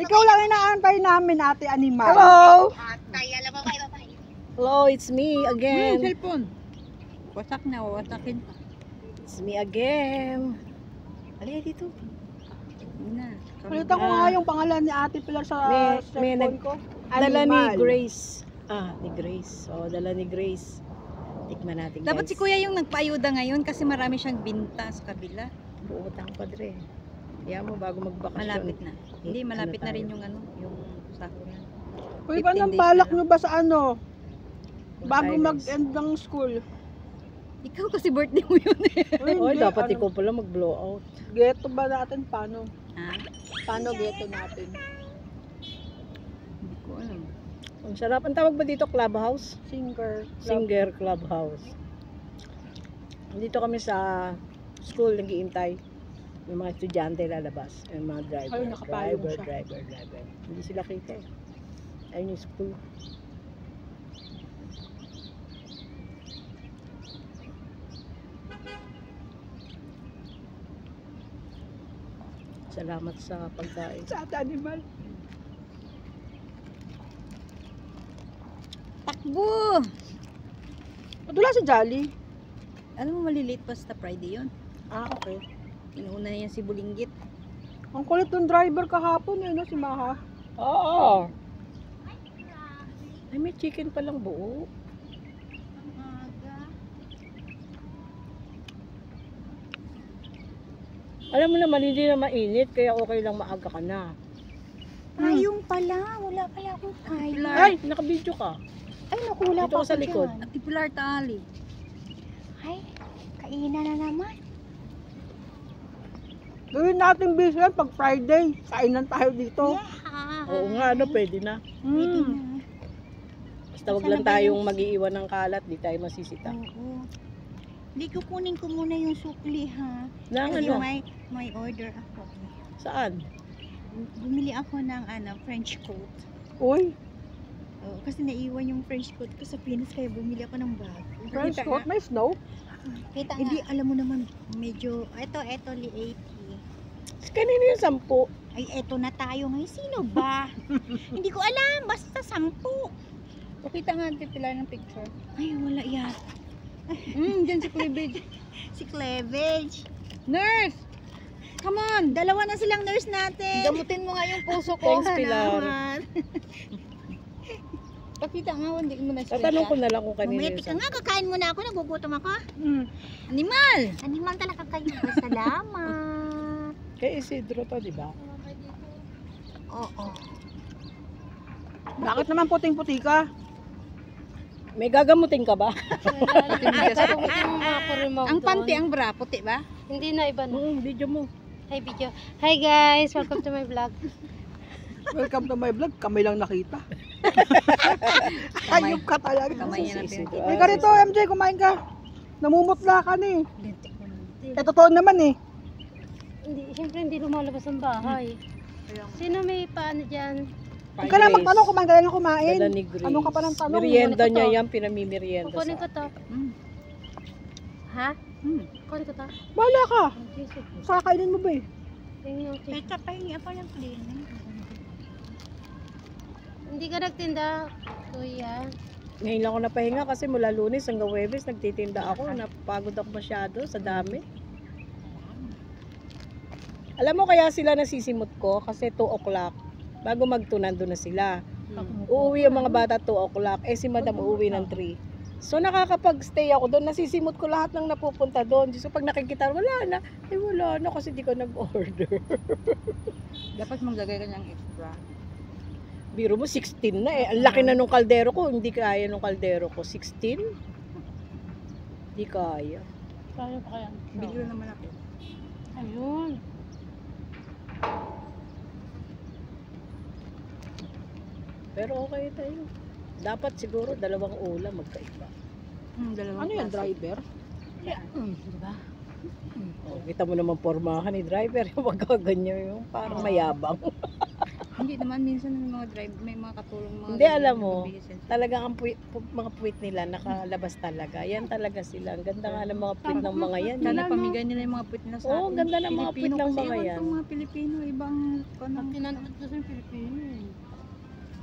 Ikaw lang inaantay namin, ate animal. Hello! Atay, alam mo kayo, bye. Hello, it's me again. Cellphone. Wasak na, wasakin pa. It's me again. Halika dito. Palitan ko nga yung pangalan ni ate Pilar sa cellphone ko. Dala ni Animal. Grace. Ni Grace. Dala ni Grace. Tikman natin, Dapat guys. si kuya yung nagpaayuda ngayon kasi marami siyang binta sa kabila. Buutang pa dre. Kaya mo bago magbakasyon. Malapit na. Hindi, malapit na tayo? rin yung yung sakuran. Uy, ba 15 nang days balak na nyo ba sa ano? Bago Tayo, guys. mag-end ng school. Ikaw kasi birthday mo yun eh. Oy, hindi, dapat ano, ikaw pala mag-blow out. Ghetto ba natin? Paano? Ha? Paano ghetto natin? Hindi ko alam. Ang sarap. Ang tawag ba dito? Clubhouse? Singer. Singer Clubhouse. Dito kami sa school, nag-iintay. Yung mga estudyante lalabas. Yung mga driver. Ayun, nakapayong siya. Driver. Hindi sila kita eh. Ayun yung school. Salamat sa pagkain. Sa ate animal. Takbo! Wala si Jolly. Alam mo malilate pa sa Friday yun. Okay. Inuuna niya si Bulinggit. Ang kulit ng driver kahapon eh, no? Si Maha. Oo. Ay, may chicken palang buo. Alam mo naman, hindi na mainit, kaya okay lang maaga ka na. Ayong pala, wala pala akong kain. Ay, nakabidyo ka. Ay, naku, wala Dito pa sa ako likod. dyan. At Pilar Tali. Ay, kainan na naman. Gawin natin business pag Friday. Kainan tayo dito. Yeah. Oo nga, pwede na. Pwede Mm. na. Basta wag lang tayong mag-iiwan ng kalat, di tayo masisita. Oo. Hindi kukunin ko muna yung sukli ha. Nang Kasi ano? may order ako. Saan? Bumili ako ng French coat. Uy, Oo, kasi naiwan yung French coat ko sa Pinas kaya bumili ako ng bago. French coat, may snow. Kita Hindi, alam mo naman, medyo, eto, li 80. Kanino yung 10? Ay, eto na tayo ngayon. Sino ba? Hindi ko alam, basta 10. Pakita nga Ate Pilar ng picture. Ay, wala yan. Diyan si Cleavage. Si Cleavage. Nurse! Come on! Dalawa na silang nurse natin. Gamutin mo nga yung puso ko. Thanks, Pilar. Salamat. Pakita nga, hindi mo na Tatanong ko na lang kung kanino Mamaya, yung tika nga, kakain muna ako. Nagugutom ako. Animal! Animal talaga kayo. Salamat. Kay Isidro to, di ba? Oo. Bakit naman puting-puti ka? May gagamutin ka ba? Ang panty, ang bra, puti ba? Hindi na iba na. Video mo. Hi video. Hi guys, welcome to my vlog. Welcome to my vlog. Kami lang nakita. Ayup ka talaga. Kamay niya na Si Isidro. Hindi ka rito, MJ. Kumain ka. Namumutla ka ni. Totoo naman eh. Hindi, syempre hindi lumalabas ang bahay. Sino may paano dyan? Huwag ka lang magtanong, kumain ka lang kumain. Dala ni Grace. Ano ka pa ng tanong? Merienda Kukunin ko niya to. yan, pinamimerienda Kukunin ko sa to. Ha? Kukunin ko to. Wala ka. Oh, Jesus. Kakainin mo ba eh? Tingnan yung tissue. Ito, pahingi ako ng clean. Hindi ka nagtinda, kuya. Ngayon lang ako napahinga kasi mula Lunes hanggang Huwebes nagtitinda ako. Napagod ako masyado sa dami. Alam mo kaya sila nasisimot ko kasi 2 o'clock. Bago mag-2 nandun na sila. Uuwi ang mga bata 2 o'clock. Eh si madam uuwi ng 3. So nakakapag-stay ako doon. Nasisimot ko lahat ng napupunta doon. So pag nakikita, wala na. Eh wala na kasi di ko nag-order. Dapat maglagay ka niyang extra. Biro mo 16 na eh. Ang laki na nung kaldero ko. Hindi kaya nung kaldero ko. 16? Hindi kaya. Kaya pa kaya? Biglo naman ako. Ayun. Pero okay tayo. Dapat siguro 2 ulam magkaiba. Dalawang Ano yan, klase. driver? Diba? Oh, kita mo naman pormahan ni driver. Huwag ka ganyan yung parang mayabang. Hindi naman, minsan may mga drive, may mga katulong mga... Hindi, alam mo, nagbibigay sila. talagang ang mga puwit nila nakalabas talaga. Yan talaga sila. Ang ganda nga ng mga puwit ng mga yan. Sana pamigay nila yung mga puwit nila sa Oo, atin. ganda ng mga puwit ng Kasi mga iwan yan. tong mga Pilipino, ibang... Pag kinantot kasi yung Pilipino eh.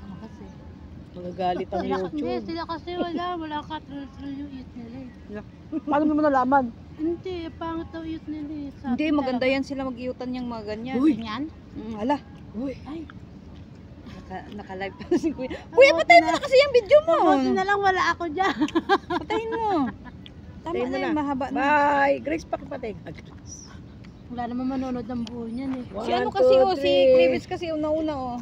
Ano kasi? Magagalit ang Hindi, YouTube. sila kasi wala ka true yung eat nila eh. Paano mo nalaman? Hindi, pangit daw eat nila eh. Sa Hindi, atin maganda talaga. yan sila mag-iutan yung mga ganyan. Ganyan? Ala. Uy, Naka-live pa si Kuya. Kuya, patayin mo na kasi yung video mo. Buti na lang wala ako dyan. Patayin mo. Tama Patayin mo na na. yun, mahaba na. bye! Grace, pakipatay ka, Grace. Wala naman manonood ng buo niyan eh. Si ano 1, kasi 2, oh, si 3. Clevis kasi una-una oh.